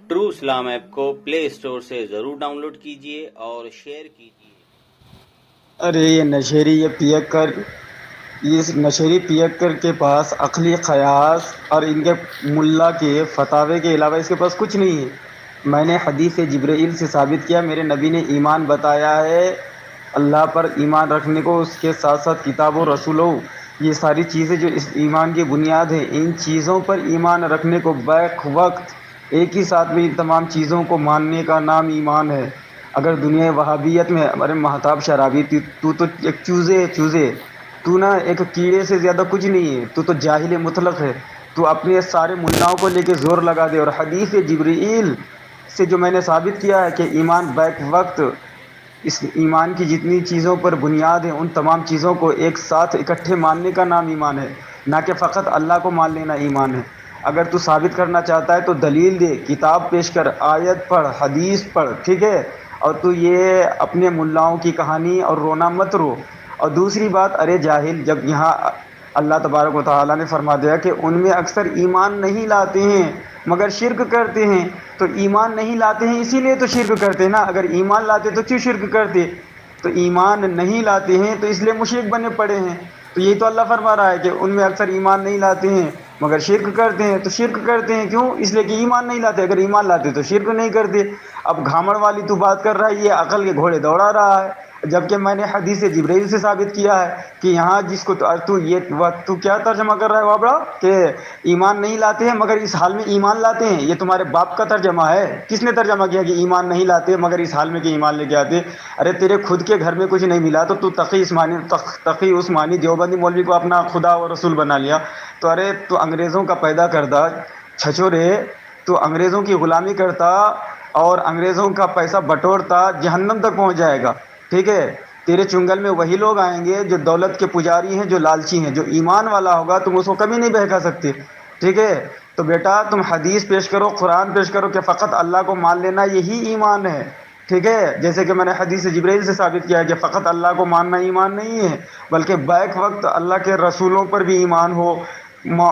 True Islam app کو پلے store سے ضرور ڈاؤن لوڈ کیجیے اور شیئر کیجیے۔ ارے یہ نشیری پیکر کے پاس عقلی قیاس اور ان کے ملا کے فتاوے کے علاوہ اس کے پاس کچھ نہیں ہے۔ میں نے حدیث جبرائیل سے ثابت کیا، میرے نبی نے ایمان بتایا ہے، اللہ پر ایمان رکھنے کو، اس کے ساتھ ساتھ کتاب و رسولوں، یہ ساری چیزیں جو اس ایمان کی بنیاد ہیں، ان چیزوں پر ایمان رکھنے کو بیک وقت ایک ہی ساتھ میں ان تمام چیزوں کو ماننے کا نام ایمان ہے۔ اگر دنیا وہابیت میں ہمارے مہتاب شرابی تو ایک چوزے تو نا ایک کیڑے سے زیادہ کچھ نہیں ہے، تو جاہل مطلق ہے۔ تو اپنے سارے ملاؤں کو لے کے زور لگا دے، اور حدیث جبرائیل سے جو میں نے ثابت کیا ہے کہ ایمان بیک وقت، اس ایمان کی جتنی چیزوں پر بنیاد ہے ان تمام چیزوں کو ایک ساتھ اکٹھے ماننے کا نام ایمان ہے، نہ کہ فقط اللہ کو مان لینا ایمان ہے۔ اگر تو ثابت کرنا چاہتا ہے تو دلیل دے، کتاب پیش کر، آیت پڑھ، حدیث پڑھ، ٹھیک ہے؟ اور تو یہ اپنے ملاؤں کی کہانی اور رونا مت رو۔ اور دوسری بات، ارے جاہل، جب یہاں اللہ تبارک و تعالیٰ نے فرما دیا کہ ان میں اکثر ایمان نہیں لاتے ہیں مگر شرک کرتے ہیں، تو ایمان نہیں لاتے ہیں اسی لیے تو شرک کرتے ہیں نا۔ اگر ایمان لاتے تو کیوں شرک کرتے؟ تو ایمان نہیں لاتے ہیں تو اس لیے مشرک بنے پڑے ہیں۔ تو یہی تو اللہ فرما رہا ہے کہ ان میں اکثر ایمان نہیں لاتے ہیں مگر شرک کرتے ہیں۔ تو شرک کرتے ہیں کیوں؟ اس لیے کہ ایمان نہیں لاتے، اگر ایمان لاتے تو شرک نہیں کرتے۔ اب گھامڑ والی تو بات کر رہا ہے، یہ عقل کے گھوڑے دوڑا رہا ہے، جبکہ میں نے حدیث جبرائیل سے ثابت کیا ہے کہ یہاں جس کو تو کیا ترجمہ کر رہا ہے وابڑا کہ ایمان نہیں لاتے ہیں مگر اس حال میں ایمان لاتے ہیں؟ یہ تمہارے باپ کا ترجمہ ہے۔ کس نے ترجمہ کیا کہ ایمان نہیں لاتے مگر اس حال میں کہ ایمان لے کے آتے؟ ارے تیرے خود کے گھر میں کچھ نہیں ملا تو تقی عثمانی دیوبندی مولوی کو اپنا خدا و رسول بنا لیا۔ تو ارے تو انگریزوں کا پیدا کردہ چھچورے، تو انگریزوں کی غلامی کرتا اور انگریزوں کا پیسہ بٹورتا، جہنم تک پہنچ جائے گا، ٹھیک ہے؟ تیرے چنگل میں وہی لوگ آئیں گے جو دولت کے پجاری ہیں، جو لالچی ہیں۔ جو ایمان والا ہوگا تم اس کو کبھی نہیں بہکا سکتے، ٹھیک ہے؟ تو بیٹا تم حدیث پیش کرو، قرآن پیش کرو کہ فقط اللہ کو مان لینا یہی ایمان ہے، ٹھیک ہے؟ جیسے کہ میں نے حدیث جبرائیل سے ثابت کیا ہے کہ فقط اللہ کو ماننا ایمان نہیں ہے، بلکہ بیک وقت اللہ کے رسولوں پر بھی ایمان ہو،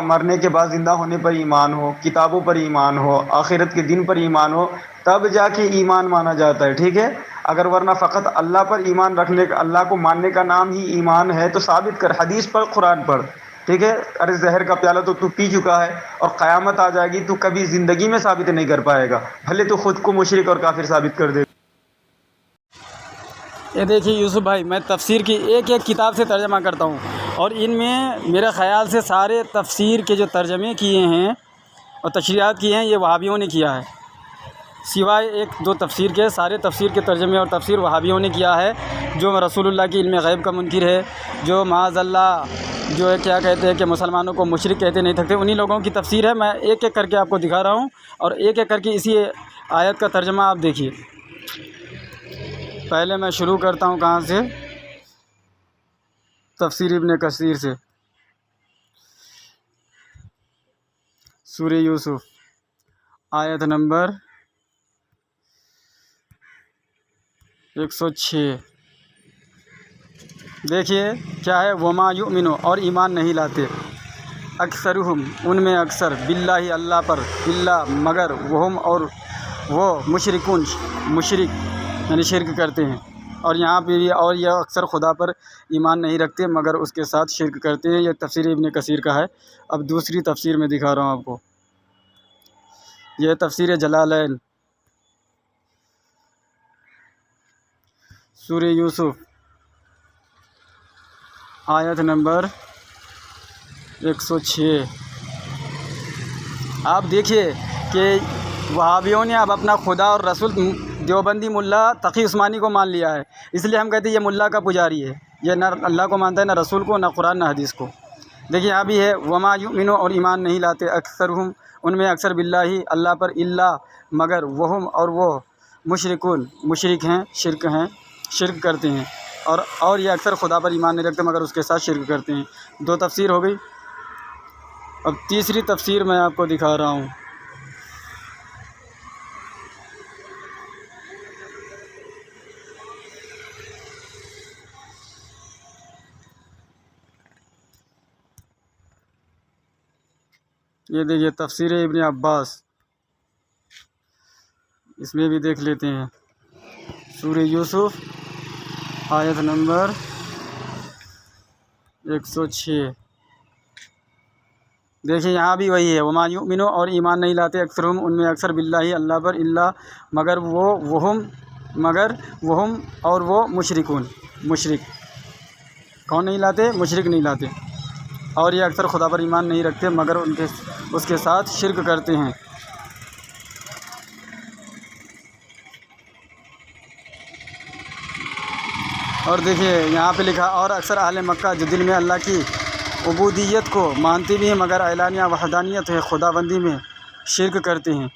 مرنے کے بعد زندہ ہونے پر ایمان ہو، کتابوں پر ایمان ہو، آخرت کے دن پر ایمان ہو، تب جا کے ایمان مانا جاتا ہے، ٹھیک ہے؟ اگر ورنہ فقط اللہ پر ایمان رکھنے کا، اللہ کو ماننے کا نام ہی ایمان ہے تو ثابت کر، حدیث پڑھ، قرآن پڑھ، ٹھیک ہے؟ ارے زہر کا پیالہ تو پی چکا ہے، اور قیامت آ جائے گی تو کبھی زندگی میں ثابت نہیں کر پائے گا، بھلے تو خود کو مشرک اور کافر ثابت کر دے۔ یہ دیکھیے یوسف بھائی، میں تفسیر کی ایک ایک کتاب سے ترجمہ کرتا ہوں، اور ان میں میرے خیال سے سارے تفسیر کے جو ترجمے کیے ہیں اور تشریحات کی ہیں یہ وہابیوں نے کیا ہے، سوائے ایک دو تفسیر کے، سارے تفسیر کے ترجمے اور تفسیر وہابیوں نے کیا ہے، جو رسول اللہ کی علم غیب کا منکر ہے، جو معاذ اللہ جو ہے کیا کہتے ہیں کہ مسلمانوں کو مشرک کہتے نہیں تھکتے، انہی لوگوں کی تفسیر ہے۔ میں ایک ایک کر کے آپ کو دکھا رہا ہوں، اور ایک ایک کر کے اسی آیت کا ترجمہ آپ دیکھیے۔ پہلے میں شروع کرتا ہوں کہاں سے؟ تفسیر ابن کثیر سے، سورہ یوسف، آیت نمبر 106۔ دیکھیے کیا ہے، وما یؤمن، اور ایمان نہیں لاتے، اکثرہم، ان میں اکثر، باللہ، اللہ پر، الا، مگر، وہم، اور وہ، مشرکون، مشرک یعنی شرک کرتے ہیں، اور یہاں پہ بھی، اور یہ اکثر خدا پر ایمان نہیں رکھتے مگر اس کے ساتھ شرک کرتے ہیں۔ یہ تفسیر ابن کثیر کا ہے۔ اب دوسری تفسیر میں دکھا رہا ہوں آپ کو، یہ تفسیر جلالین، سورہ یوسف، آیت نمبر 106۔ آپ دیکھیے کہ وہابیوں نے اب اپنا خدا اور رسول دیوبندی ملا تقی عثمانی کو مان لیا ہے، اس لیے ہم کہتے ہیں یہ ملا کا پجاری ہے، یہ نہ اللہ کو مانتا ہے، نہ رسول کو، نہ قرآن، نہ حدیث کو۔ دیکھیے یہاں بھی ہے، وما یؤمن، اور ایمان نہیں لاتے، اکثرہم، ان میں اکثر، باللہ، اللہ پر، الا، مگر، وہم، اور وہ، مشرکون، مشرک ہیں، شرک کرتے ہیں، اور یہ اکثر خدا پر ایمان نہیں رکھتے مگر اس کے ساتھ شرک کرتے ہیں۔ دو تفسیر ہو گئی۔ اب تیسری تفسیر میں آپ کو دکھا رہا ہوں، یہ دیکھیے تفسیر ابن عباس، اس میں بھی دیکھ لیتے ہیں، سورہ یوسف آیت نمبر 106۔ دیکھیں یہاں بھی وہی ہے، وما یؤمنو، اور ایمان نہیں لاتے اکثرہم ان میں اکثر باللہ اللہ پر، الا مگر وہم اور وہ مشرکون، مشرک کون نہیں لاتے؟ مشرک نہیں لاتے، اور یہ اکثر خدا پر ایمان نہیں رکھتے مگر اس کے ساتھ شرک کرتے ہیں۔ اور دیکھیے یہاں پہ لکھا، اور اکثر اہل مکہ جو دل میں اللہ کی عبودیت کو مانتے بھی ہیں مگر اعلانیہ وحدانیت ہے خدا بندی میں شرک کرتے ہیں۔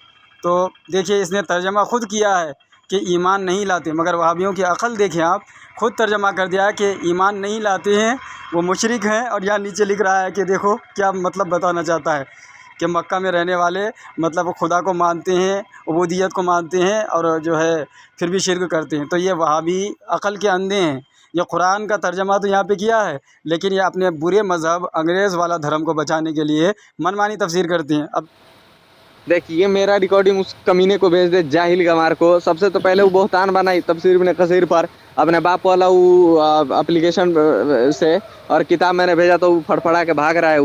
تو دیکھیے اس نے ترجمہ خود کیا ہے کہ ایمان نہیں لاتے، مگر وہابیوں کی عقل دیکھیں آپ، خود ترجمہ کر دیا ہے کہ ایمان نہیں لاتے ہیں وہ مشرک ہیں، اور یہاں نیچے لکھ رہا ہے کہ دیکھو کیا مطلب بتانا چاہتا ہے کہ مکہ میں رہنے والے مطلب وہ خدا کو مانتے ہیں، عبودیت کو مانتے ہیں، اور جو ہے پھر بھی شرک کرتے ہیں۔ تو یہ وہابی عقل کے اندھے ہیں۔ یہ قرآن کا ترجمہ تو یہاں پہ کیا ہے، لیکن یہ اپنے برے مذہب انگریز والا دھرم کو بچانے کے لیے منمانی تفسیر کرتے ہیں۔ اب دیکھیے میرا ریکارڈنگ اس کمینے کو بھیج دے، جاہل گمار کو۔ سب سے تو پہلے وہ بہتان بنائی تفسیر ابن کثیر پر اپنے باپ والا وہ اپلیکیشن سے، اور کتاب میں نے بھیجا تو وہ پھڑپڑا کے بھاگ رہا ہے۔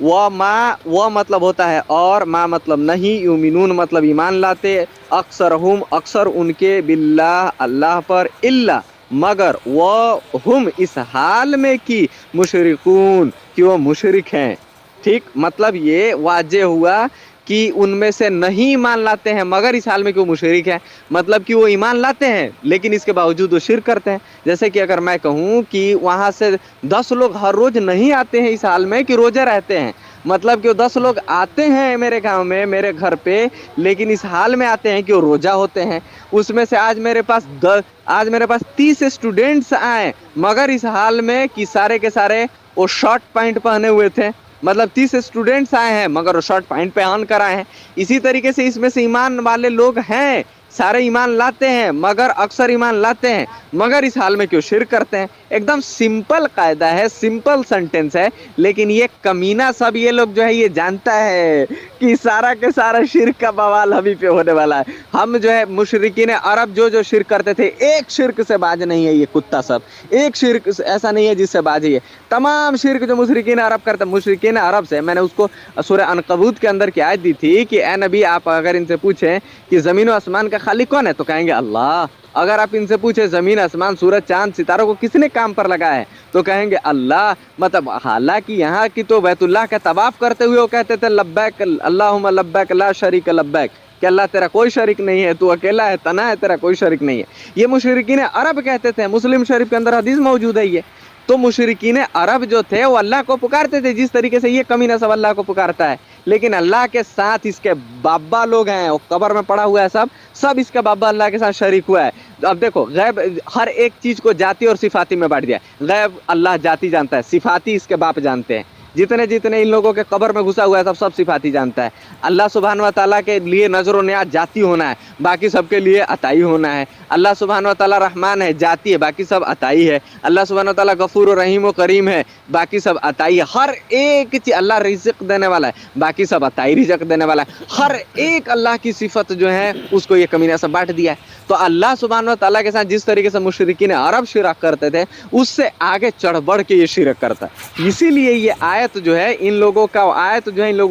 وہ مطلب ہوتا ہے اور ما مطلب نہیں، یؤمنون مطلب ایمان لاتے، اکثرہم اکثر ان کے باللہ اللہ پر، الا مگر وہ ہم اس حال میں کی مشرکون کہ وہ مشرک ہیں۔ ٹھیک، مطلب یہ واضح ہوا کہ ان میں سے نہیں ایمان لاتے ہیں مگر اس حال میں کہ وہ مشرک ہیں، مطلب کہ وہ ایمان لاتے ہیں لیکن اس کے باوجود وہ شرک کرتے ہیں۔ جیسے کہ اگر میں کہوں کہ وہاں سے 10 لوگ ہر روز نہیں آتے ہیں اس حال میں کہ روزے رہتے ہیں، مطلب کہ وہ 10 لوگ آتے ہیں میرے گاؤں میں میرے گھر پہ لیکن اس حال میں آتے ہیں کہ وہ روزہ ہوتے ہیں۔ اس میں سے آج میرے پاس 30 اسٹوڈنٹس آئے مگر اس حال میں کہ سارے کے سارے وہ شارٹ پینٹ پہنے ہوئے تھے، مطلب 30 اسٹوڈنٹس آئے ہیں مگر وہ شارٹ پینٹ پہن کر آئے ہیں۔ اسی طریقے سے اس میں سے ایمان والے لوگ ہیں، سارے ایمان لاتے ہیں مگر اکثر ایمان لاتے ہیں مگر اس حال میں کیوں شرک کرتے ہیں۔ ایک دم سمپل قاعدہ ہے، سمپل سنٹینس ہے، لیکن یہ کمینہ سب یہ لوگ جو ہے یہ جانتا ہے کہ سارا کے سارا شرک کا بوال ہمیں پہ ہونے والا ہے۔ ہم جو ہے مشرکین عرب جو شرک کرتے تھے، ایک شرک سے باز نہیں ہے یہ کتا سب، ایک شرک ایسا نہیں ہے جس سے باز ہے۔ تمام شرک جو مشرکین عرب کرتے، مشرکین عرب سے میں نے اس کو سورہ عنکبوت کے اندر کی آیت دی تھی کہ اے نبی آپ اگر ان سے پوچھیں کہ زمین و آسمان کا خالق کون ہے تو کہیں گے اللہ۔ اگر آپ ان سے پوچھیں زمین آسمان سورج چاند ستاروں کو کس نے کام پر لگایا ہے تو کہیں گے اللہ۔ مطلب حالانکہ یہاں کی تو بیت اللہ کا طواف کرتے ہوئے وہ کہتے تھے لبیک اللہم لبیک لا شریک لبیک، کہ اللہ تیرا کوئی شریک نہیں ہے، تو اکیلا ہے، تنہا ہے، تیرا کوئی شریک نہیں ہے۔ یہ مشرکین عرب کہتے تھے، مسلم شریف کے اندر حدیث موجود ہے یہ۔ تو مشرکین عرب جو تھے وہ اللہ کو پکارتے تھے جس طریقے سے یہ کمینہ سب اللہ کو پکارتا ہے، لیکن اللہ کے ساتھ اس کے بابا لوگ ہیں، وہ قبر میں پڑا ہوا ہے، سب اس کا بابا اللہ کے ساتھ شریک ہوا ہے۔ اب دیکھو غیب ہر ایک چیز کو ذاتی اور صفاتی میں بانٹ دیا، غیب اللہ ذاتی جانتا ہے، صفاتی اس کے باپ جانتے ہیں۔ جتنے ان لوگوں کے قبر میں گھسا ہوا ہے سب صفاتی جانتا ہے۔ اللہ سبحانہ و تعالیٰ کے لیے نظر و نیاز ذاتی ہونا ہے، باقی سب کے لیے عطائی ہونا ہے۔ اللہ سبحانہ و تعالیٰ رحمان ہے، ذاتی ہے، باقی سب عطائی ہے۔ اللہ سبحانہ و تعالیٰ غفور و رحیم و کریم ہے، باقی سب عطائی ہے۔ ہر ایک چیز اللہ رزق دینے والا ہے، باقی سب عطائی رزق دینے والا ہے۔ ہر ایک اللہ کی صفت جو ہے اس کو یہ کمینہ سب بانٹ دیا ہے۔ تو اللہ سبحانہ و تعالیٰ کے ساتھ جس طریقے سے مشرکین عرب شرک کرتے تھے اس سے آگے چڑھ بڑھ کے یہ شرک کرتا ہے۔ اسی لیے یہ آیت جو ہے ان لوگوں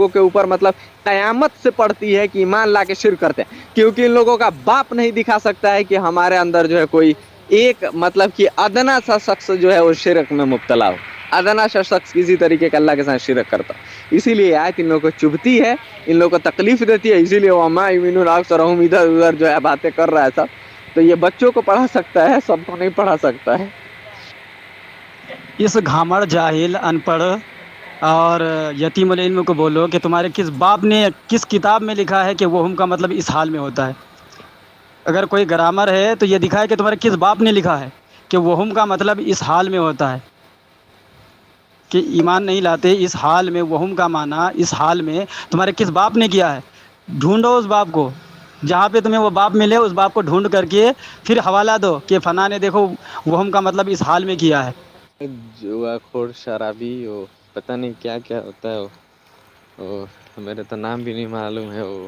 کے اوپر مطلب قیامت سے پڑتی ہے کہ ایمان لا کے شرک کرتے ہیں، کیونکہ ان لوگوں کا باپ نہیں دکھا سکتا ہے کہ ہمارے اندر جو ہے کوئی ایک مطلب کہ ادنا سا شخص جو ہے وہ شرک میں مبتلا ہو، ادنا سا شخص کسی طریقے کا اللہ کے ساتھ شرک کرتا۔ اسی لیے آیت ان لوگوں کو چبھتی ہے، ان لوگوں کو تکلیف دیتی ہے، اسی لیے وما یؤمنون اکثرهم ادھر ادھر جو ہے باتیں کر رہا ہے سب۔ تو یہ بچوں کو پڑھا سکتا ہے، سب کو نہیں پڑھا سکتا ہے۔ اس گھامڑ جاہل ان پڑھ اور یتیم العلم کو بولو کہ تمہارے کس باپ نے کس کتاب میں لکھا ہے کہ وہ ہم کا مطلب اس حال میں ہوتا ہے۔ اگر کوئی گرامر ہے تو یہ دکھائے کہ تمہارے کس باپ نے لکھا ہے کہ وہ ہم کا مطلب اس حال میں ہوتا ہے، کہ ایمان نہیں لاتے اس حال میں، وہ ہم کا معنی اس حال میں تمہارے کس باپ نے کیا ہے۔ ڈھونڈو اس باپ کو، جہاں پہ تمہیں وہ باپ ملے اس باپ کو ڈھونڈ کر کے پھر حوالہ دو کہ فلاں نے دیکھو وہ ہم کا مطلب اس حال میں کیا ہے۔ جوا خور شرابی وہ پتہ نہیں کیا کیا ہوتا ہے وہ میرے تو نام بھی نہیں معلوم ہے وہ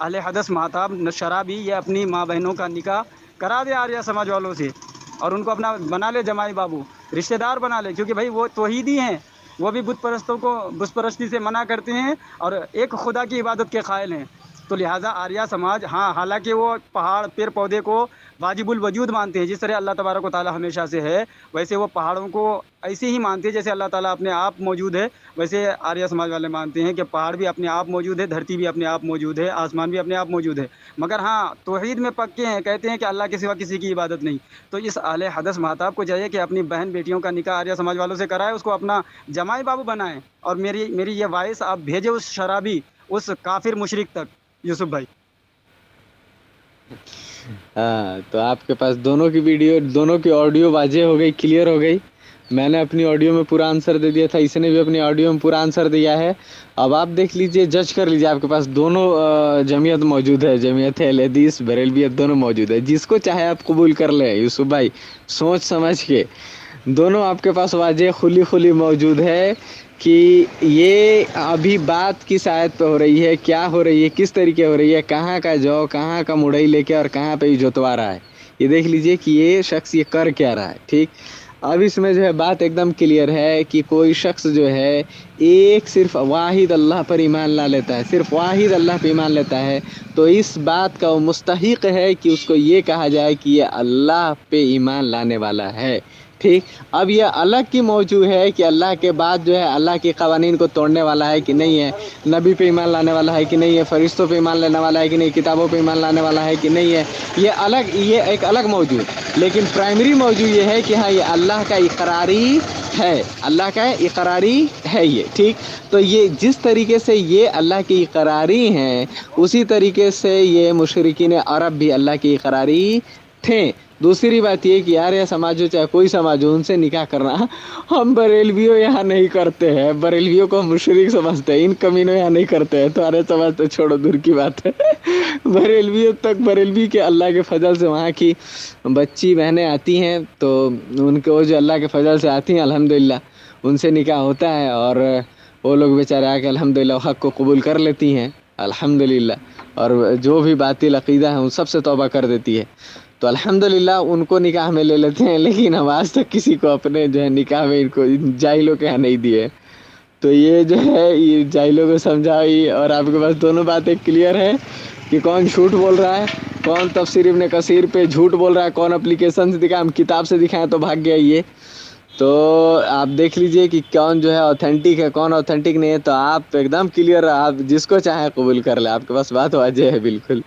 اہل حدث مہتاب شرابی یہ اپنی ماں بہنوں کا نکاح کرا دے آریہ سماج والوں سے اور ان کو اپنا بنا لے جمائی بابو، رشتہ دار بنا لے، کیونکہ بھائی وہ توحیدی ہیں، وہ بھی بت پرستوں کو بت پرستی سے منع کرتے ہیں اور ایک خدا کی عبادت کے قائل ہیں۔ تو لہٰذا آریہ سماج ہاں حالانکہ وہ پہاڑ پیڑ پودے کو واجب الوجود مانتے ہیں، جس طرح اللہ تبارک و تعالیٰ ہمیشہ سے ہے ویسے وہ پہاڑوں کو ایسے ہی مانتے ہیں جیسے اللہ تعالیٰ اپنے آپ موجود ہے، ویسے آریہ سماج والے مانتے ہیں کہ پہاڑ بھی اپنے آپ موجود ہے، دھرتی بھی اپنے آپ موجود ہے، آسمان بھی اپنے آپ موجود ہے، مگر ہاں توحید میں پکے ہیں، کہتے ہیں کہ اللہ کے سوا کسی کی عبادت نہیں۔ تو اس اہل حدث مہتاب کو چاہیے کہ اپنی بہن بیٹیوں کا نکاح آریہ سماج والوں سے کرائے، اس کو اپنا جمائی بابو بنائیں، اور میری یہ وائس آپ بھیجے اس شرابی اس کافر مشرک تک یوسف بھائی۔ ہاں تو آپ کے پاس دونوں کی ویڈیو دونوں کی آڈیو واضح ہو گئی، کلیئر ہو گئی۔ میں نے اپنی آڈیو میں پورا آنسر دے دیا تھا، اس نے بھی اپنی آڈیو میں پورا آنسر دیا ہے۔ اب آپ دیکھ لیجئے، جج کر لیجئے، آپ کے پاس دونوں جمعیت موجود ہے، جمعیت اہل حدیث بریلویت دونوں موجود ہے، جس کو چاہے آپ قبول کر لیں یوسف بھائی، سوچ سمجھ کے دونوں آپ کے پاس واضح کھلی موجود ہے کہ یہ ابھی بات کس آیت پہ ہو رہی ہے، کیا ہو رہی ہے، کس طریقے ہو رہی ہے، کہاں کا جو کہاں کا مڑئی لے کے اور کہاں پہ یہ جوتوا رہا ہے، یہ دیکھ لیجئے کہ یہ شخص یہ کر کیا رہا ہے۔ ٹھیک، اب اس میں جو ہے بات ایک دم کلیئر ہے کہ کوئی شخص جو ہے ایک صرف واحد اللہ پر ایمان لا لیتا ہے، صرف واحد اللہ پہ ایمان لیتا ہے، تو اس بات کا وہ مستحق ہے کہ اس کو یہ کہا جائے کہ یہ اللہ پہ ایمان لانے والا ہے۔ ٹھیک، اب یہ الگ کی موضوع ہے کہ اللہ کے بعد جو ہے اللہ کے قوانین کو توڑنے والا ہے کہ نہیں ہے، نبی پہ ایمان لانے والا ہے کہ نہیں ہے، فرشتوں پہ ایمان لانے والا ہے کہ نہیں، کتابوں پہ ایمان لانے والا ہے کہ نہیں ہے، یہ ایک الگ موضوع ہے۔ لیکن پرائمری موضوع یہ ہے کہ ہاں یہ اللہ کا اقراری ہے، اللہ کا اقراری ہے یہ۔ ٹھیک، تو یہ جس طریقے سے یہ اللہ کی اقراری ہیں، اسی طریقے سے یہ مشرکین عرب بھی اللہ کی اقراری تھے۔ دوسری بات یہ کہ یار یہ سماج ہو چاہے کوئی سماج ہو، ان سے نکاح کرنا ہم بریلویوں یہاں نہیں کرتے ہیں، بریلویوں کو مشرک سمجھتے ہیں، ان کمینوں یہاں نہیں کرتے ہیں، تمہارے سماج تو چھوڑو، دور کی بات ہے۔ بریلویوں تک بریلوی کے اللہ کے فضل سے وہاں کی بچی بہنیں آتی ہیں، تو ان کے وہ جو اللہ کے فضل سے آتی ہیں الحمدللہ ان سے نکاح ہوتا ہے، اور وہ لوگ بیچارے آ کے الحمدللہ حق کو قبول کر لیتی ہیں الحمدللہ، اور جو بھی باطل عقیدہ ہے ان سب سے توبہ کر دیتی ہے، تو الحمدللہ ان کو نکاح میں لے لیتے ہیں۔ لیکن ہم آج تک کسی کو اپنے جو ہے نکاح میں ان کو جاہلوں کے یہاں نہیں دیے۔ تو یہ جو ہے یہ جاہلوں کو سمجھائی، اور آپ کے پاس دونوں باتیں کلیئر ہے کہ کون جھوٹ بول رہا ہے، کون تفسیر ابن کثیر پہ جھوٹ بول رہا ہے، کون اپلیکیشن سے دکھائے، ہم کتاب سے دکھائیں تو بھاگ گیا یہ۔ تو آپ دیکھ لیجئے کہ کون جو ہے اوتھینٹک ہے، کون اوتھینٹک نہیں ہے، تو آپ ایک دم کلیئر، آپ جس کو چاہے قبول کر لیں، آپ کے پاس بات واضح ہے بالکل۔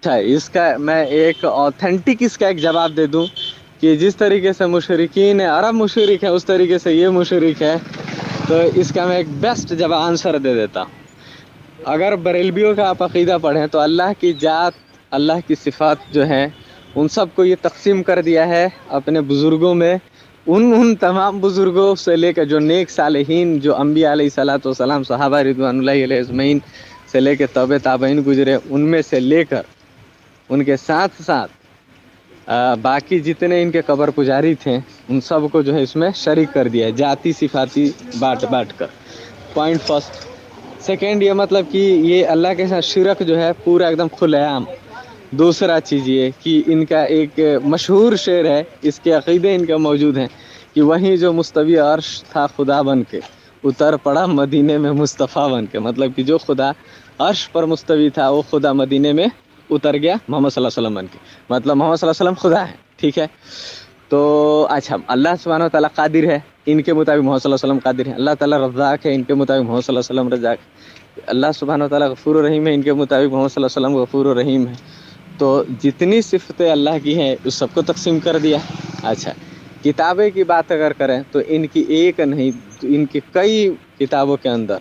اچھا، اس کا میں ایک اوتھینٹک اس کا ایک جواب دے دوں کہ جس طریقے سے مشرکین عرب مشرک ہے اس طریقے سے یہ مشرک ہے، تو اس کا میں ایک بیسٹ جواب آنسر دے دیتا ہوں۔ اگر بریلویوں کا آپ عقیدہ پڑھیں تو اللہ کی ذات، اللہ کی صفات جو ہیں ان سب کو یہ تقسیم کر دیا ہے اپنے بزرگوں میں، ان تمام بزرگوں سے لے کر جو نیک صالحین، جو انبیاء علیہ الصلوۃ والسلام، صحابہ رضوان اللہ علیہ اجمعین سے لے کے تابعین گزرے، ان میں سے لے کر ان کے ساتھ ساتھ باقی جتنے ان کے قبر پجاری تھے ان سب کو جو ہے اس میں شریک کر دیا ہے، ذاتی صفاتی بانٹ کر۔ Point first. سیکنڈ، یہ مطلب کہ یہ اللہ کے ساتھ شرک جو ہے پورا ایک دم کھلے عام۔ دوسرا چیز یہ کہ ان کا ایک مشہور شعر ہے، اس کے عقیدے ان کے موجود ہیں کہ وہیں جو مستوی عرش تھا خدا بن کے اتر پڑا مدینے میں مصطفیٰ بن کے، مطلب کہ جو خدا عرش پر مستوی تھا وہ خدا مدینے میں اتر گیا محمد صلی اللہ علیہ وسلم بن کے، مطلب محمد صلی اللہ علیہ وسلم خدا ہے۔ ٹھیک ہے، تو اچھا، اللہ سبحانہ وتعالیٰ قادر ہے، ان کے مطابق محمد صلی اللہ علیہ وسلم قادر ہے۔ اللہ تعالیٰ رزاق ہے، ان کے مطابق محمد صلی اللہ علیہ وسلم رزاق ہے۔ اللہ سبحانہ وتعالیٰ غفور الرحیم ہے، ان کے مطابق محمد صلی اللہ علیہ وسلم غفور الرحیم ہے۔ تو جتنی صفتیں اللہ کی ہیں اس سب کو تقسیم کر دیا۔ اچھا، کتابیں کی بات اگر کریں تو ان کی ایک نہیں، ان کی کئی کتابوں کے اندر،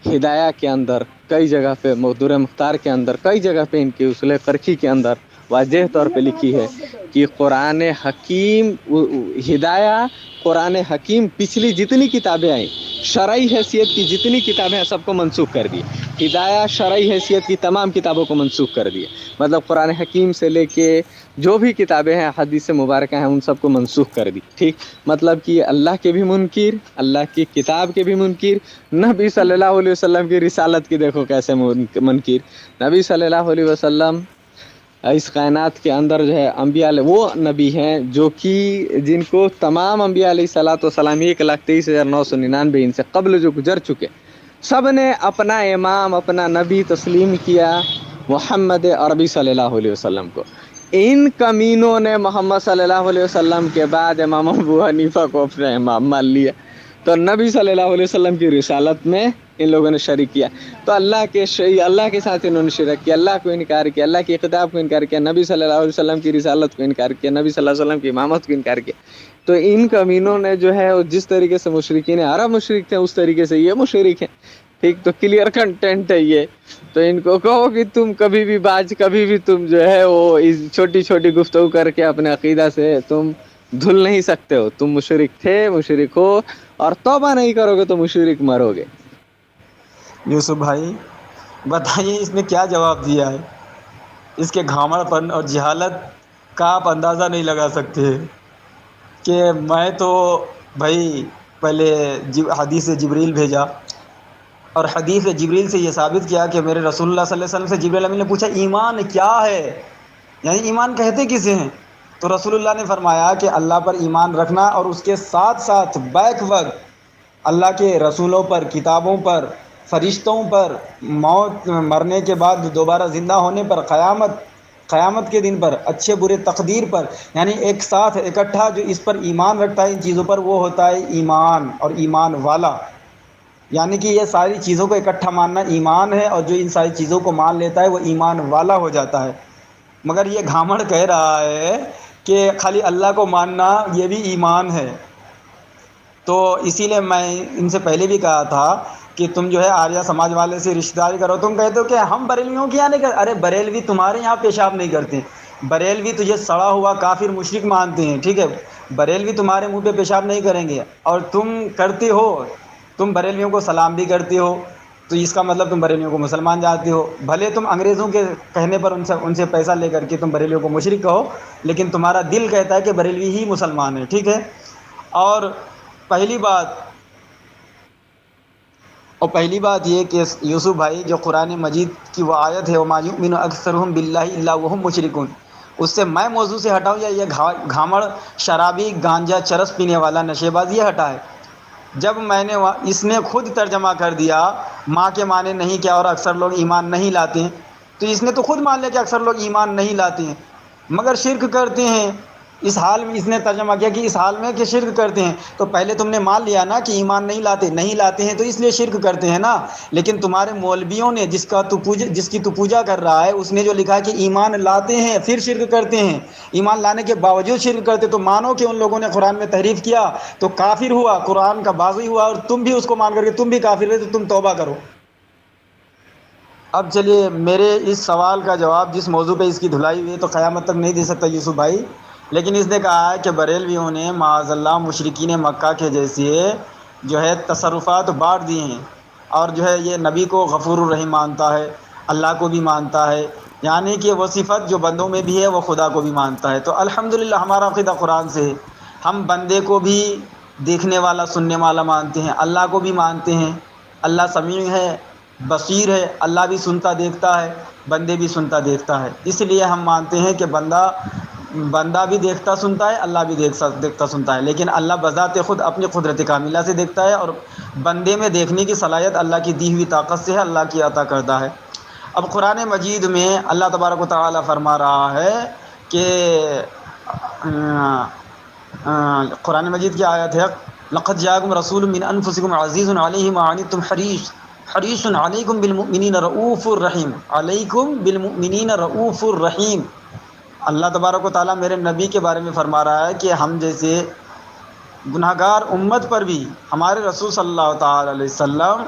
ہدایہ کے اندر، کئی جگہ پہ، مقدور مختار کے اندر، کئی جگہ پہ ان کی اصول قرخی کے اندر واضح طور پہ لکھی ہے کہ قرآن حکیم ہدایہ قرآن حکیم پچھلی جتنی کتابیں آئیں شرعی حیثیت کی جتنی کتابیں ہیں سب کو منسوخ کر دی. ہدایہ شرعی حیثیت کی تمام کتابوں کو منسوخ کر دیے. مطلب قرآن حکیم سے لے کے جو بھی کتابیں ہیں حدیث مبارکہ ہیں ان سب کو منسوخ کر دی. ٹھیک، مطلب کہ اللہ کے بھی منکر، اللہ کی کتاب کے بھی منکر، نبی صلی اللہ علیہ وسلم کی رسالت کی دیکھو کیسے منکر. نبی صلی اللہ علیہ وسلم اس کائنات کے اندر جو ہے انبیاء وہ نبی ہیں جو کہ جن کو تمام انبیاء علیہ الصلوۃ والسلام 1,23,999 ان سے قبل جو گزر چکے سب نے اپنا امام اپنا نبی تسلیم کیا محمد عربی صلی اللہ علیہ وسلم کو. ان کمینوں نے محمد صلی اللہ علیہ وسلم کے بعد امام ابو حنیفہ کو اپنا امام مان لیا. تو نبی صلی اللہ علیہ وسلم کی رسالت میں ان لوگوں نے شریک کیا. تو اللہ کے ساتھ انہوں نے شرک کیا، اللہ کو انکار کیا، اللہ کی کتاب کو انکار کیا، نبی صلی اللہ علیہ وسلم کی رسالت کو انکار کیا، نبی صلی اللہ علیہ وسلم کی امامت کو انکار کیا. تو ان کمینوں نے جو ہے جس طریقے سے مشرکین عرب مشرک تھے اس طریقے سے یہ مشرک ہیں. ٹھیک، تو کلیئر کنٹینٹ ہے یہ. تو ان کو کہو کہ تم کبھی بھی تم جو ہے وہ چھوٹی چھوٹی گفتگو کر کے اپنے عقیدہ سے تم دھل نہیں سکتے ہو. تم مشرک تھے، مشرک ہو، اور توبہ نہیں کرو گے تو مشرک مرو گے. یوسف بھائی بتائیے اس نے کیا جواب دیا ہے؟ اس کے گھامڑ پن اور جہالت کا آپ اندازہ نہیں لگا سکتے کہ میں تو بھائی پہلے حدیث جبریل بھیجا اور حدیث جبریل سے یہ ثابت کیا کہ میرے رسول اللہ صلی اللہ علیہ وسلم سے جبریل امین نے پوچھا ایمان کیا ہے، یعنی ایمان کہتے کسے ہیں؟ تو رسول اللہ نے فرمایا کہ اللہ پر ایمان رکھنا اور اس کے ساتھ ساتھ بیک وقت اللہ کے رسولوں پر، کتابوں پر، فرشتوں پر، موت مرنے کے بعد دوبارہ زندہ ہونے پر، قیامت کے دن پر، اچھے برے تقدیر پر، یعنی ایک ساتھ اکٹھا جو اس پر ایمان رکھتا ہے ان چیزوں پر وہ ہوتا ہے ایمان اور ایمان والا. یعنی کہ یہ ساری چیزوں کو اکٹھا ماننا ایمان ہے، اور جو ان ساری چیزوں کو مان لیتا ہے وہ ایمان والا ہو جاتا ہے. مگر یہ گھامڑ کہہ رہا ہے کہ خالی اللہ کو ماننا یہ بھی ایمان ہے. تو اسی لیے میں ان سے پہلے بھی کہا تھا کہ تم جو ہے آریہ سماج والے سے رشتہ داری کرو. تم کہتے ہو کہ ہم بریلویوں کی یہاں نہیں کرتے. ارے بریلوی تمہارے یہاں پیشاب نہیں کرتے. بریلوی تجھے سڑا ہوا کافر مشرک مانتے ہیں، ٹھیک ہے. بریلوی تمہارے منہ پہ پیشاب نہیں کریں گے، اور تم کرتے ہو. تم بریلویوں کو سلام بھی کرتے ہو، تو اس کا مطلب تم بریلویوں کو مسلمان جانتے ہو. بھلے تم انگریزوں کے کہنے پر ان سے پیسہ لے کر کے تم بریلویوں کو مشرک کہو، لیکن تمہارا دل کہتا ہے کہ بریلوی ہی مسلمان ہے، ٹھیک ہے. اور پہلی بات یہ کہ یوسف بھائی جو قرآن مجید کی وہ آیت ہے وَمَا يُؤْمِنُ أَكْثَرُهُم بِاللَّهِ إِلَّا وَهُم مُشْرِكُونَ، اس سے میں موضوع سے ہٹاؤں یا یہ گھامڑ شرابی گانجا چرس پینے والا نشے باز یہ ہٹا ہے؟ جب میں نے اس نے خود ترجمہ کر دیا ماں کے معنی نہیں کیا اور اکثر لوگ ایمان نہیں لاتے ہیں، تو اس نے تو خود مان لیا کہ اکثر لوگ ایمان نہیں لاتے ہیں مگر شرک کرتے ہیں. اس حال میں اس نے ترجمہ کیا کہ اس حال میں کہ شرک کرتے ہیں. تو پہلے تم نے مان لیا نا کہ ایمان نہیں لاتے ہیں تو اس لیے شرک کرتے ہیں نا. لیکن تمہارے مولویوں نے جس کی تو پوجا کر رہا ہے اس نے جو لکھا ہے کہ ایمان لاتے ہیں پھر شرک کرتے ہیں، ایمان لانے کے باوجود شرک کرتے، تو مانو کہ ان لوگوں نے قرآن میں تحریف کیا تو کافر ہوا، قرآن کا بازی ہوا، اور تم بھی اس کو مان کر کے تم بھی کافر ہوئے، تو تم توبہ کرو. اب چلیے میرے اس سوال کا جواب جس موضوع پہ اس کی دھلائی ہوئی ہے تو قیامت تک نہیں دے سکتا یوسف بھائی. لیکن اس نے کہا ہے کہ بریلویوں نے معاذ اللہ مشرکین مکہ کے جیسے جو ہے تصرفات بانٹ دیے ہیں، اور جو ہے یہ نبی کو غفور الرحیم مانتا ہے، اللہ کو بھی مانتا ہے، یعنی کہ وہ صفت جو بندوں میں بھی ہے وہ خدا کو بھی مانتا ہے. تو الحمدللہ ہمارا عقیدہ قرآن سے ہے. ہم بندے کو بھی دیکھنے والا سننے والا مانتے ہیں، اللہ کو بھی مانتے ہیں. اللہ سمیع ہے، بصیر ہے، اللہ بھی سنتا دیکھتا ہے، بندے بھی سنتا دیکھتا ہے. اس لیے ہم مانتے ہیں کہ بندہ بھی دیکھتا سنتا ہے، اللہ بھی دیکھتا سنتا ہے، لیکن اللہ بذات خود اپنی قدرت کاملہ سے دیکھتا ہے، اور بندے میں دیکھنے کی صلاحیت اللہ کی دی ہوئی طاقت سے ہے، اللہ کی عطا کردہ ہے. اب قرآن مجید میں اللہ تبارک و تعالی فرما رہا ہے کہ قرآن مجید کی آیت ہے لَقَدْ جَاءَكُمْ رَسُولٌ مِّنْ أَنفُسِكُمْ عَزِيزٌ عَلَيْهِ مَا عَنِتُّمْ حَرِيصٌ عَلَيْكُمْ بِالْمُؤْمِنِينَ رَءُوفٌ رَحِيمٌ عَلَيْكُمْ بِالْمُؤْمِنِينَ رَءُوفٌ رَحِيمٌ. اللہ تبارک و تعالیٰ میرے نبی کے بارے میں فرما رہا ہے کہ ہم جیسے گناہگار امت پر بھی ہمارے رسول صلی اللہ تعالی علیہ وسلم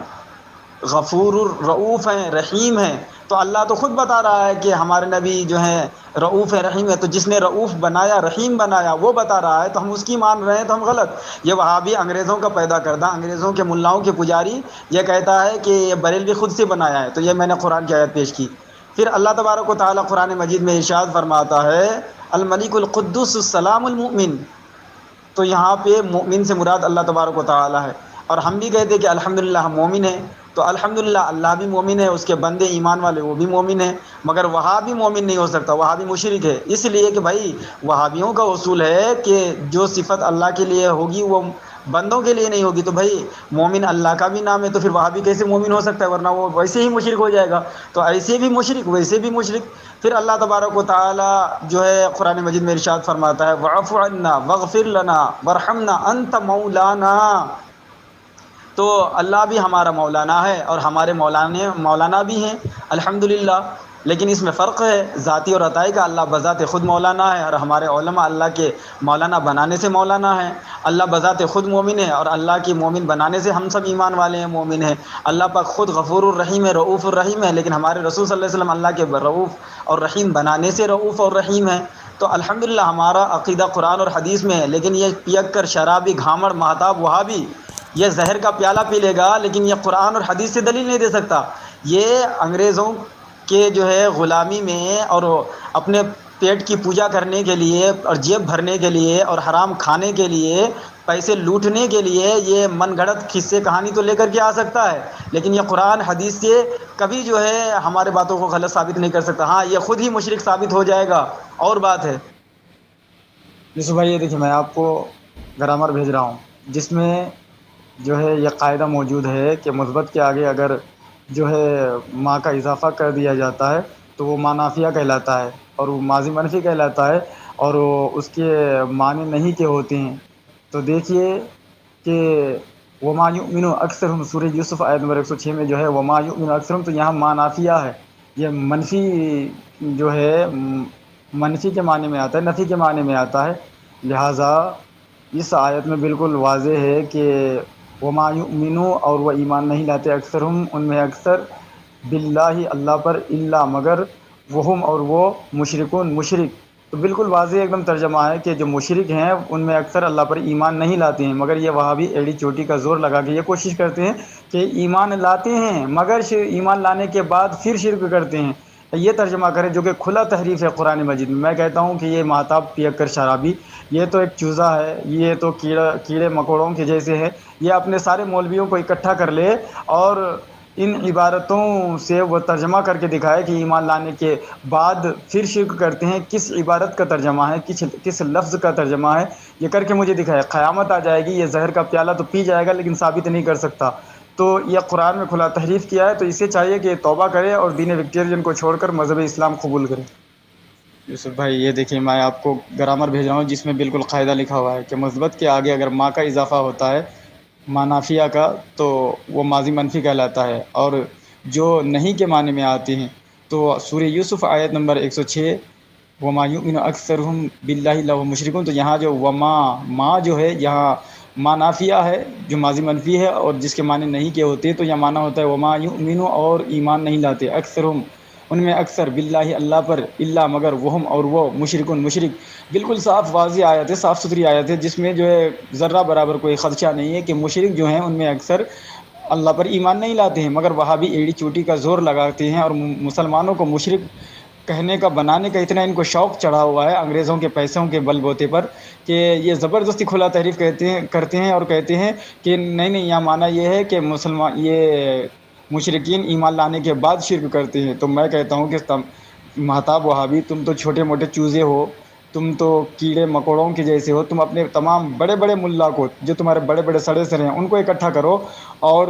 غفور الرؤوف ہیں، رحیم ہیں، تو اللہ تو خود بتا رہا ہے کہ ہمارے نبی جو ہیں رؤوف ہے، رحیم ہے، تو جس نے رؤوف بنایا، رحیم بنایا، وہ بتا رہا ہے تو ہم اس کی مان رہے ہیں تو ہم غلط۔ یہ وہابی انگریزوں کا پیدا کردہ، انگریزوں کے ملاؤں کے پجاری یہ کہتا ہے کہ یہ بریلوی خود سے بنایا ہے، تو یہ میں نے قرآن کی آیت پیش کی۔ پھر اللہ تبارک و تعالیٰ قرآن مجید میں ارشاد فرماتا ہے الملک القدس السلام المؤمن، تو یہاں پہ مومن سے مراد اللہ تبارک و تعالیٰ ہے۔ اور ہم بھی کہتے ہیں کہ الحمدللہ ہم مومن ہیں، تو الحمدللہ اللہ بھی مومن ہے، اس کے بندے ایمان والے وہ بھی مومن ہیں، مگر وہابی مومن نہیں ہو سکتا، وہابی مشرک ہے، اس لیے کہ بھائی وہابیوں کا اصول ہے کہ جو صفت اللہ کے لیے ہوگی وہ بندوں کے لیے نہیں ہوگی، تو بھائی مومن اللہ کا بھی نام ہے، تو پھر وہابی کیسے مومن ہو سکتا ہے، ورنہ وہ ویسے ہی مشرک ہو جائے گا، تو ایسے بھی مشرک ویسے بھی مشرک۔ پھر اللہ تبارک و تعالیٰ جو ہے قرآن مجید میں ارشاد فرماتا ہے وَاعْفُ عَنَّا وَاغْفِرْ لَنَا وَارْحَمْنَا أَنْتَ مَوْلَانَا، تو اللہ بھی ہمارا مولانا ہے اور ہمارے مولانا بھی ہیں الحمدللہ، لیکن اس میں فرق ہے ذاتی اور عطائی کا۔ اللہ بذات خود مولانا ہے اور ہمارے علماء اللہ کے مولانا بنانے سے مولانا ہیں۔ اللہ بذات خود مومن ہے اور اللہ کی مومن بنانے سے ہم سب ایمان والے ہیں، مومن ہیں۔ اللہ پاک خود غفور الرحیم ہے، رؤوف الرحیم ہے، لیکن ہمارے رسول صلی اللہ علیہ وسلم اللہ کے رؤوف اور رحیم بنانے سے رؤوف اور رحیم ہے۔ تو الحمدللہ ہمارا عقیدہ قرآن اور حدیث میں ہے، لیکن یہ پیک کر شرابی گھامڑ مہتاب وہابی یہ زہر کا پیالہ پی لے گا، لیکن یہ قرآن اور حدیث سے دلیل نہیں دے سکتا۔ یہ انگریزوں کے جو ہے غلامی میں اور اپنے پیٹ کی پوجا کرنے کے لیے اور جیب بھرنے کے لیے اور حرام کھانے کے لیے، پیسے لوٹنے کے لیے یہ من گھڑت قصے کہانی تو لے کر کے آ سکتا ہے، لیکن یہ قرآن حدیث سے کبھی جو ہے ہمارے باتوں کو غلط ثابت نہیں کر سکتا۔ ہاں یہ خود ہی مشرک ثابت ہو جائے گا، اور بات ہے۔ یوسف بھائی یہ دیکھیے میں آپ کو گرامر بھیج رہا ہوں، جس میں جو ہے یہ قاعدہ موجود ہے کہ مثبت کے آگے اگر جو ہے ماں کا اضافہ کر دیا جاتا ہے تو وہ ماں نافیہ کہلاتا ہے، اور وہ ماضی منفی کہلاتا ہے، اور وہ اس کے معنی نہیں کے ہوتے ہیں۔ تو دیکھیے کہ وما یؤمن اکثرہم، سورہ یوسف آیت نمبر 106 میں جو ہے وما یؤمن اکثرہم، تو یہاں ماں نافیہ ہے، یہ منفی جو ہے منفی کے معنی میں آتا ہے، نفی کے معنی میں آتا ہے، لہٰذا اس آیت میں بالکل واضح ہے کہ وما یؤمنو، اور وہ ایمان نہیں لاتے، اکثرہم ان میں اکثر، باللہ اللہ پر، الا مگر، وہم اور وہ، مشرکون مشرک، تو بالکل واضح ایک دم ترجمہ ہے کہ جو مشرک ہیں ان میں اکثر اللہ پر ایمان نہیں لاتے ہیں، مگر یہ وہاں بھی ایڑی چوٹی کا زور لگا کے یہ کوشش کرتے ہیں کہ ایمان لاتے ہیں مگر ایمان لانے کے بعد پھر شرک کرتے ہیں۔ یہ ترجمہ کریں جو کہ کھلا تحریف ہے قرآن مجید میں۔ میں کہتا ہوں کہ یہ مہتاب پیک کر شرابی یہ تو ایک چوزا ہے، یہ تو کیڑے مکوڑوں کے جیسے ہے، یہ اپنے سارے مولویوں کو اکٹھا کر لے اور ان عبارتوں سے وہ ترجمہ کر کے دکھائے کہ ایمان لانے کے بعد پھر شرک کرتے ہیں، کس عبارت کا ترجمہ ہے، کس لفظ کا ترجمہ ہے، یہ کر کے مجھے دکھائے۔ قیامت آ جائے گی، یہ زہر کا پیالہ تو پی جائے گا لیکن ثابت نہیں کر سکتا۔ تو یہ قرآن میں کھلا تحریف کیا ہے، تو اسے چاہیے کہ توبہ کرے اور دین وکٹورین کو چھوڑ کر مذہب اسلام قبول کرے۔ یوسف بھائی یہ دیکھیں میں آپ کو گرامر بھیج رہا ہوں جس میں بالکل قاعدہ لکھا ہوا ہے کہ مثبت کے آگے اگر ماں کا اضافہ ہوتا ہے، ماں نافیہ کا، تو وہ ماضی منفی کہلاتا ہے، اور جو نہیں کے معنی میں آتے ہیں تو سورہ یوسف آیت نمبر 106 وما یؤمن اکثرہم باللہ الا وہم مشرکون، تو یہاں جو ماں جو ہے یہاں ماں نافیہ ہے جو ماضی منفی ہے اور جس کے معنی نہیں کے ہوتے، تو یہ معنی ہوتا ہے وما یؤمن، اور ایمان نہیں لاتے، اکثرہم ان میں اکثر، باللہ اللہ پر، الا مگر، وہم اور وہ، مشرکون مشرک۔ بالکل صاف واضح آیت ہے، صاف ستھری آیت ہے، جس میں جو ہے ذرہ برابر کوئی خدشہ نہیں ہے کہ مشرک جو ہیں ان میں اکثر اللہ پر ایمان نہیں لاتے ہیں، مگر وہاں بھی ایڑی چوٹی کا زور لگاتے ہیں اور مسلمانوں کو مشرک کہنے کا، بنانے کا اتنا ان کو شوق چڑھا ہوا ہے انگریزوں کے پیسوں کے بل بوتے پر کہ یہ زبردستی کھلا تحریف کرتے ہیں اور کہتے ہیں کہ نہیں یہاں معنی یہ ہے کہ یہ مشرکین ایمان لانے کے بعد شرک کرتے ہیں۔ تو میں کہتا ہوں کہ مہتاب وہابی تم تو چھوٹے موٹے چوزے ہو، تم تو کیڑے مکوڑوں کے جیسے ہو، تم اپنے تمام بڑے بڑے ملا کو، جو تمہارے بڑے بڑے سڑے سر ہیں، ان کو اکٹھا کرو اور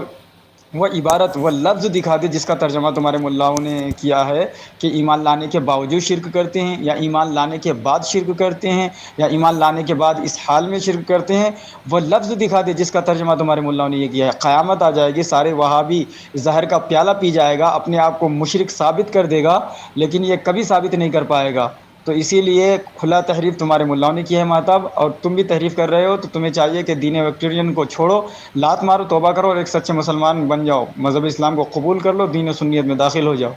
وہ عبارت، وہ لفظ دکھا دے جس کا ترجمہ تمہارے ملاؤں نے کیا ہے کہ ایمان لانے کے باوجود شرک کرتے ہیں، یا ایمان لانے کے بعد شرک کرتے ہیں، یا ایمان لانے کے بعد اس حال میں شرک کرتے ہیں۔ وہ لفظ دکھا دے جس کا ترجمہ تمہارے ملاؤں نے یہ کیا ہے۔ قیامت آ جائے گی، سارے وہابی زہر کا پیالہ پی جائے گا، اپنے آپ کو مشرک ثابت کر دے گا، لیکن یہ کبھی ثابت نہیں کر پائے گا۔ تو اسی لیے کھلا تحریف تمہارے ملاؤں نے کی ہے ماتاب، اور تم بھی تحریف کر رہے ہو، تو تمہیں چاہیے کہ دین ویکٹورین کو چھوڑو، لات مارو، توبہ کرو اور ایک سچے مسلمان بن جاؤ، مذہب اسلام کو قبول کر لو، دین و سنیت میں داخل ہو جاؤ۔